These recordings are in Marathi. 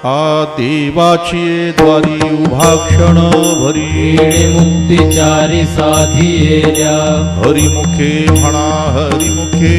आ देवाची द्वारी उभा क्षण भरी मुक्तिचारी साधी येल्या हरिमुखे म्हणा हरिमुखे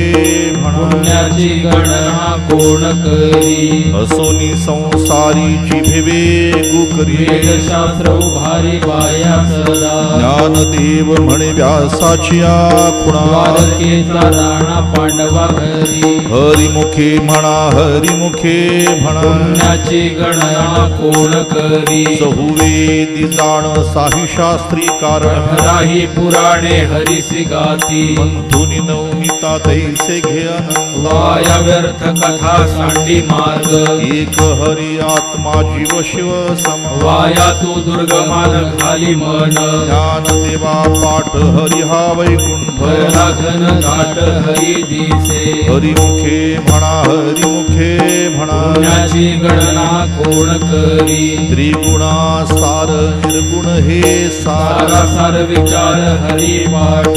म्हणा पुण्याची गणना कोण करी असोनी संसारीची भेवे गुकरी वेदशास्त्र उभारी बाया सदा ज्ञानदेव म्हणे व्यासाची आखुणा द्वारकेचा राणा पांडवा घरी हरिमुखे म्हणा हरिमुखे म्हणा पुण्याची गणना कोण करी चहुवेदी जाण साही शास्त्री कारण राही पुराणे हरिसी गाती मंथुनी नवनीता तैसे घे आनंद वाया व्यर्थ कथा सांडी मार्ग एक हरी आत्मा जीव शिव सम वाया तू दुर्गमान खाली मन ज्ञान देवा पाठ हरी हा वैकुंठ घन घाट हरी दिसे हरिमुखे म्हणा हरिमुखे म्हणा पुण्याची गणना कोण करी त्रिगुणा सार निर्गुण हे सार सार विचार हरी पाठ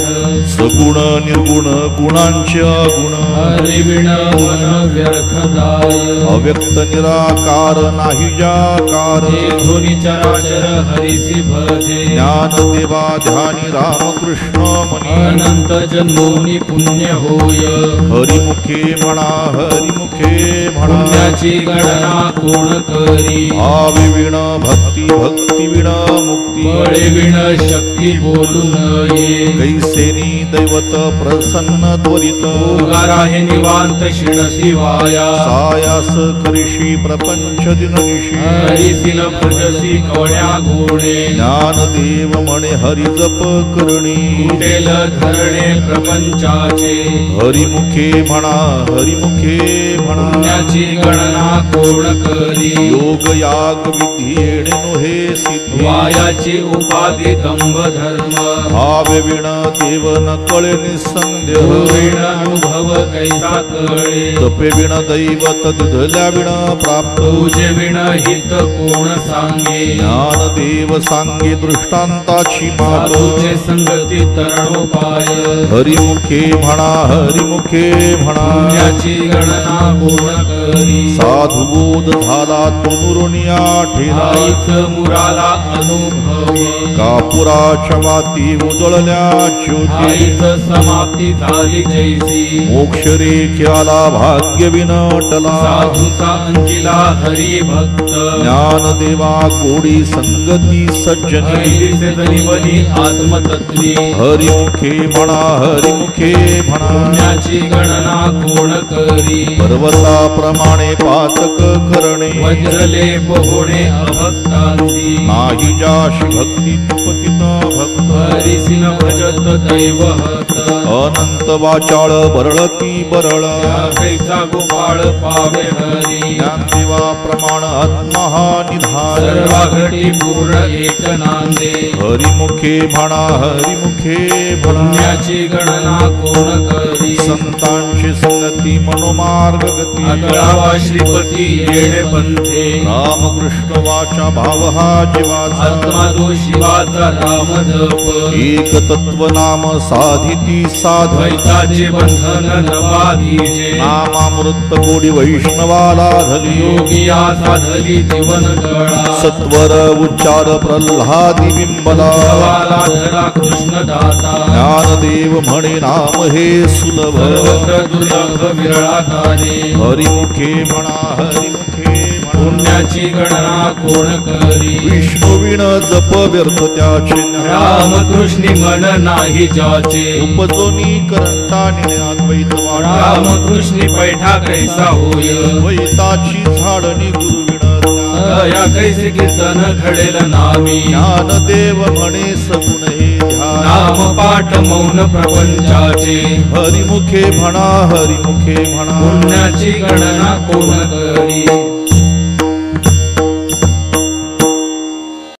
सगुण निर्गुण गुणांचे गुण हरी विण मन व्यर्थ जाय अव्यक्त निराकार नाही जाकार ध्वनी चराचर हरिसी भजे ज्ञान देवा ध्यानी रामकृष्ण मनी अनंत जन्मोनी पुण्य होय हरिमुखे म्हणा हरिमुखे म्हणा पुण्याची गणना कोण करी भावी विण भक्ती भक्ती विण मुक्ती बळे विण शक्ती बोलून ये कैसेनी दैवत प्रसन्न त्वरित उगारा हे निवांत शिणसी वाया सायास करिशी प्रपंच दिननिशी हरिसिन भजसी कवड्या गोणे ज्ञानदेव म्हणे हरि जप करणी कुटेल धरणे प्रपंचाचे हरिमुखे म्हणा हरिमुखे म्हणा पुण्याची गणना कोण करी योग याग विधी येणे नोहे सिद्धी वायाची उपाधी दंभ धर्म भाव्य विण देव न कळे निसंदेह विण अनुभव कैसा कळे तपे विण दैवत दिधल्या विण प्राप्त तुझे विण हित कोण सांगे ज्ञानदेव सांगे दृष्टांताची मात तुझे संगती तरणोपाय हरिमुखे म्हणा हरिमुखे म्हणा पुण्याची गणना कोण करी साधुबोध झाला तुनुरुनिया ठेला आईच मुराला अनुभव कापुराच्या वाती उजळल्या ज्योती आईच समाप्ती झाली जैसी मोक्ष रेख्याला भाग्य विनटला साधूचा अंजिला हरी भक्त ज्ञानदेवा गोडी संगती सज्जनी ऐदिसे जनिवली आत्मतत्वी हरिमुखे म्हणा हरिमुखे म्हणा पुण्याची गणना कोण करी पर्वताप्रमाणे पातक करणे वज्रलेप होणे अभक्तांची नाही जाशी भक्ती पतित भक्त हरिसिन भजत दैवहत अनंत वाचाळ बरळती बरळ कैसा गोपाळ पावे हरी ज्ञानदेवा प्रमाण आत्मा निधान सर्वा घटी पूर्ण एक नांदे हरिमुखे म्हणा हरिमुखे म्हणा पुण्याची गणना कोण करी संतांची संगती मनोमार्ग गती अकळावा श्रीपती येणे पंथे रामकृष्ण वाचा भाव हा जीवाचा आत्मा तो शिवाचा राम जप एक तत्व नाम साधिती साध द्वैताचे बंधन नवाधीचे नामामृत कोडी वैष्णवाला धली योगिया साधली जीवन गळा सत्वर उच्चार प्रल्हादी बिंबला भवाला धरा कृष्ण दाता ज्ञानदेव म्हणे नाम हे सुलभ सर्वत्र दुर्लभ विरळा झाले हरिमुखे म्हणा हरिमुखे म्हणा पुण्याची गणना कोण करी विष्णुविण जप व्यर्थ त्याचे रामकृष्णी मन नाही ज्याचे उपजोनी करंटा अद्वैत वाडा रामकृष्णी पैठा कैसा होय द्वैताची झाडणी गुरुविण या कैसे कीर्तन घडेल नामी ज्ञानदेव म्हणे सगुण हे ध्यान नाम पाठ मौन प्रपंचाचे हरिमुखे म्हणा हरिमुखे म्हणा पुण्याची गणना कोण करी